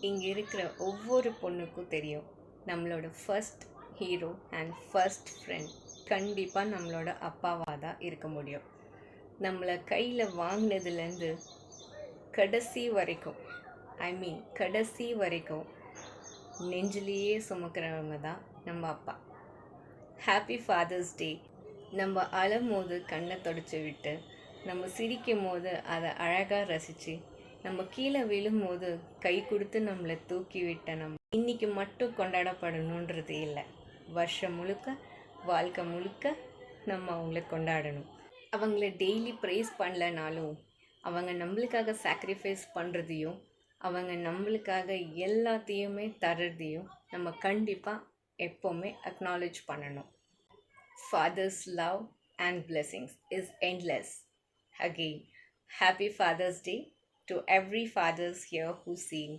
இங்கே இருக்கிற ஒவ்வொரு பொண்ணுக்கும் தெரியும், நம்மளோட first hero and first friend கண்டிப்பாக நம்மளோட அப்பாவாக தான் இருக்க முடியும். நம்மளை கையில் வாங்கினதுலேருந்து கடைசி வரைக்கும் கடைசி வரைக்கும் நெஞ்சிலேயே சுமக்கிறவங்க தான் நம்ம அப்பா. ஹாப்பி ஃபாதர்ஸ் டே. நம்ம அழும் போது கண்ணை தொடச்சி விட்டு, நம்ம சிரிக்கும் போது அதை அழகாக ரசித்து, நம்ம கீழே விழும்போது கை கொடுத்து நம்மளை தூக்கி விட்ட நம்ம இன்றைக்கி மட்டும் கொண்டாடப்படணுன்றது இல்லை. வருஷம் முழுக்க, வாழ்க்கை முழுக்க நம்ம அவங்கள கொண்டாடணும். அவங்கள டெய்லி ப்ரைஸ் பண்ணலனாலும் அவங்க நம்மளுக்காக சாக்ரிஃபைஸ் பண்ணுறதையும், அவங்க நம்மளுக்காக எல்லாத்தையுமே தர்றதையும் நம்ம கண்டிப்பாக எப்போவுமே அக்னாலேஜ் பண்ணணும். Father's love and blessings is endless. Again, happy Father's Day to every fathers here who sing.